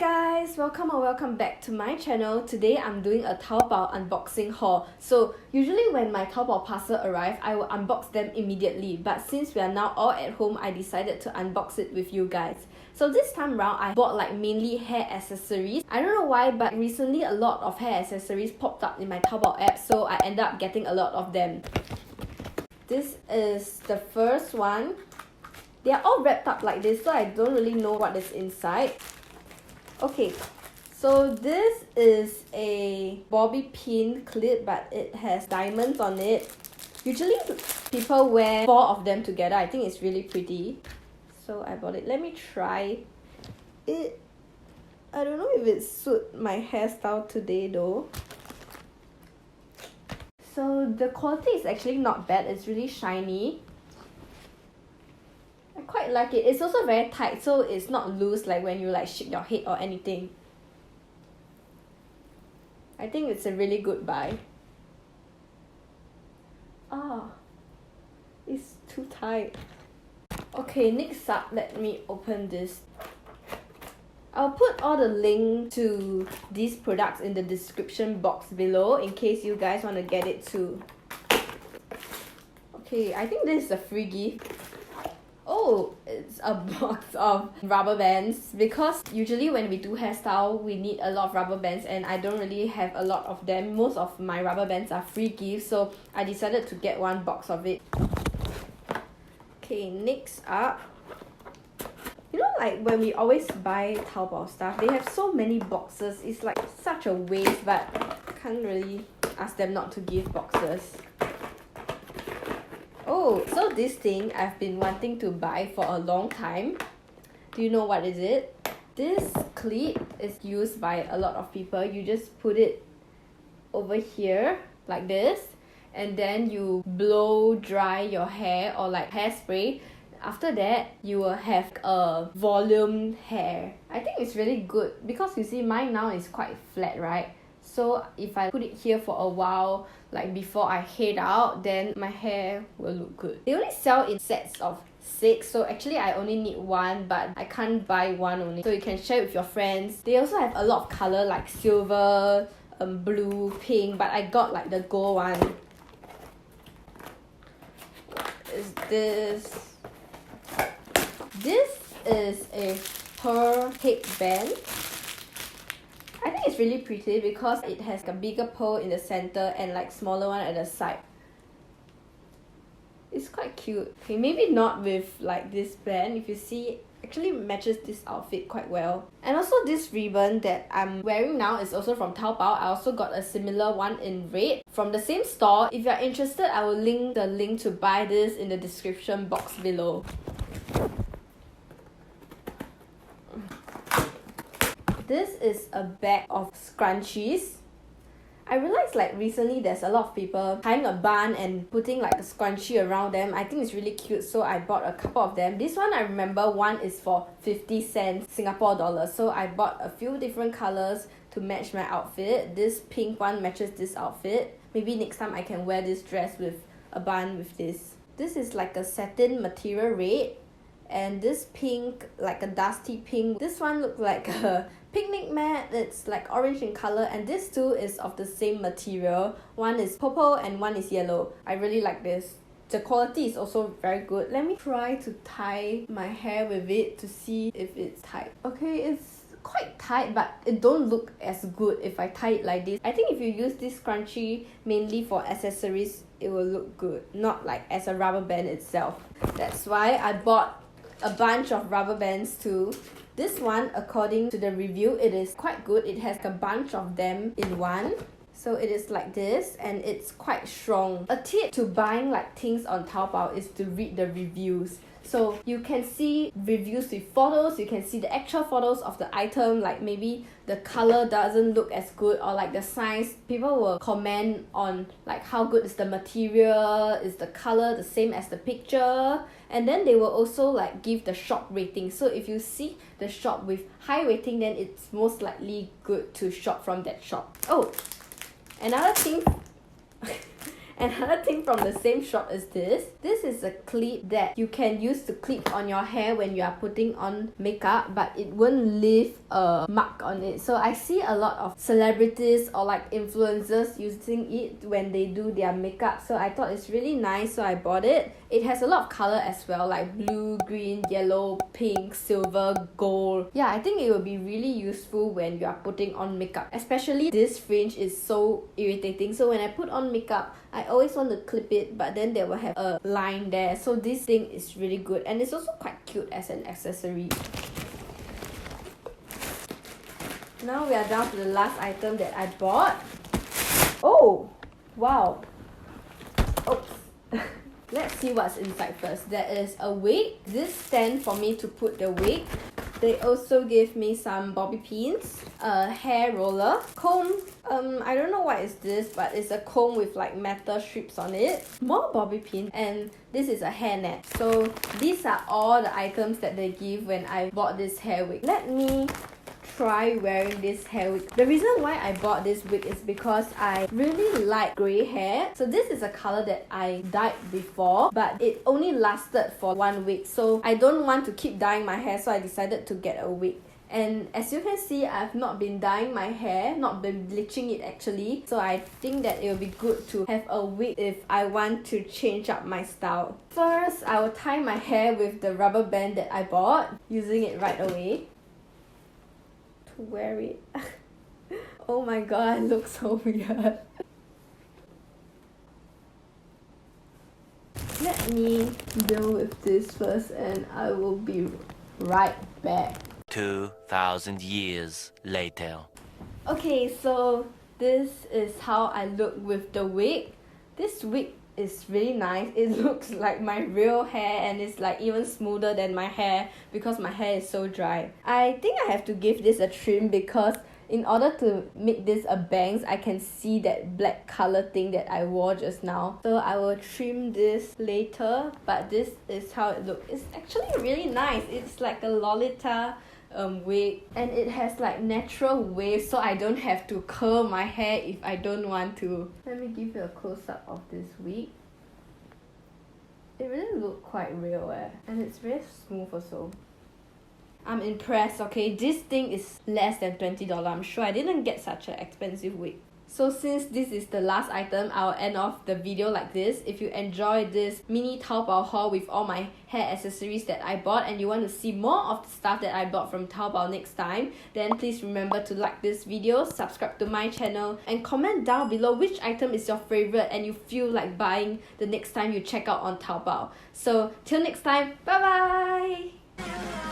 guys, welcome back to my channel. Today I'm doing a Taobao unboxing haul. So usually when my Taobao parcel arrive, I will unbox them immediately, but since we are now all at home, I decided to unbox it with you guys. So this time round, I bought like mainly hair accessories. I don't know why, but recently a lot of hair accessories popped up in my Taobao app, so I ended up getting a lot of them. This is the first one. They are all wrapped up like this, so I don't really know what is inside. Okay, so this is a bobby pin clip, but it has diamonds on it. Usually people wear 4 of them together. I think it's really pretty. So I bought it. Let me try it. I don't know if it suits my hairstyle today though. So the quality is actually not bad. It's really shiny. I quite like it. It's also very tight, so it's not loose like when you like shake your head or anything. I think it's a really good buy. It's too tight. Okay, next up, let me open this. I'll put all the link to these products in the description box below in case you guys want to get it too. Okay, I think this is a free gift. Oh, it's a box of rubber bands because usually when we do hairstyle, we need a lot of rubber bands and I don't really have a lot of them. Most of my rubber bands are free gifts, so I decided to get one box of it. Okay, next up. You know, like when we always buy Taobao stuff, they have so many boxes. It's like such a waste, but I can't really ask them not to give boxes. Oh, so this thing I've been wanting to buy for a long time. Do you know what is it? This clip is used by a lot of people. You just put it over here like this, and then you blow dry your hair or like hairspray. After that, you will have a volume hair. I think it's really good because you see mine now is quite flat, right? So if I put it here for a while, like before I head out, then my hair will look good. They only sell in sets of 6, so actually I only need 1, but I can't buy 1 only. So you can share with your friends. They also have a lot of color like silver, blue, pink, but I got like the gold one. What is this? This is a pearl headband. I think it's really pretty because it has a bigger pearl in the center and like smaller one at the side. It's quite cute. Okay, maybe not with like this band. If you see, actually matches this outfit quite well. And also this ribbon that I'm wearing now is also from Taobao. I also got a similar one in red from the same store. If you're interested, I will link the link to buy this in the description box below. This is a bag of scrunchies. I realized like recently there's a lot of people tying a bun and putting like a scrunchie around them. I think it's really cute, so I bought a couple of them. This one I remember one is for 50 cents Singapore dollars, so I bought a few different colors to match my outfit. This pink one matches this outfit. Maybe next time I can wear this dress with a bun with this. This is like a satin material red, and this pink like a dusty pink. This one looks like a picnic mat. It's like orange in color, and this too is of the same material. One is purple and one is yellow. I really like this. The quality is also very good. Let me try to tie my hair with it to see if it's tight. Okay, it's quite tight, but it don't look as good if I tie it like this. I think if you use this scrunchie mainly for accessories, it will look good, not like as a rubber band itself. That's why I bought a bunch of rubber bands too. This one, according to the review, it is quite good. It has a bunch of them in one. So it is like this and it's quite strong. A tip to buying like things on Taobao is to read the reviews. So you can see reviews with photos, you can see the actual photos of the item, like maybe the color doesn't look as good or like the size. People will comment on like how good is the material, is the color the same as the picture, and then they will also like give the shop rating. So if you see the shop with high rating, then it's most likely good to shop from that shop. Oh, another thing Another thing from the same shop is this. This is a clip that you can use to clip on your hair when you are putting on makeup, but it won't leave a mark on it. So I see a lot of celebrities or like influencers using it when they do their makeup. So I thought it's really nice, so I bought it. It has a lot of color as well, like blue, green, yellow, pink, silver, gold. Yeah, I think it will be really useful when you are putting on makeup. Especially this fringe is so irritating. So when I put on makeup, I always want to clip it, but then they will have a line there. So this thing is really good, and it's also quite cute as an accessory. Now we are down to the last item that I bought. Oh, wow. Oops. Let's see what's inside first. There is a wig. This stand for me to put the wig. They also gave me some bobby pins, a hair roller, comb. I don't know what is this, but it's a comb with like metal strips on it. More bobby pins, and this is a hairnet. So these are all the items that they give when I bought this hair wig. Let me try wearing this hair wig. The reason why I bought this wig is because I really like grey hair. So this is a color that I dyed before, but it only lasted for 1 week. So I don't want to keep dyeing my hair, so I decided to get a wig. And as you can see, I've not been dyeing my hair, not been bleaching it actually. So I think that it will be good to have a wig if I want to change up my style. First, I will tie my hair with the rubber band that I bought, using it right away. To wear it. Oh my god, I look so weird. Let me deal with this first and I will be right back. 2,000 years later. Okay, so this is how I look with the wig. This wig is really nice. It looks like my real hair, and it's like even smoother than my hair because my hair is so dry. I think I have to give this a trim because in order to make this a bangs, I can see that black color thing that I wore just now. So I will trim this later, but this is how it looks. It's actually really nice. It's like a Lolita wig, and it has like natural waves, so I don't have to curl my hair if I don't want to. Let me give you a close-up of this wig. It really looks quite real and it's very smooth also. I'm impressed, okay? This thing is less than $20. I'm sure I didn't get such an expensive wig. So since this is the last item, I'll end off the video like this. If you enjoyed this mini Taobao haul with all my hair accessories that I bought and you want to see more of the stuff that I bought from Taobao next time, then please remember to like this video, subscribe to my channel, and comment down below which item is your favorite and you feel like buying the next time you check out on Taobao. So till next time, bye bye!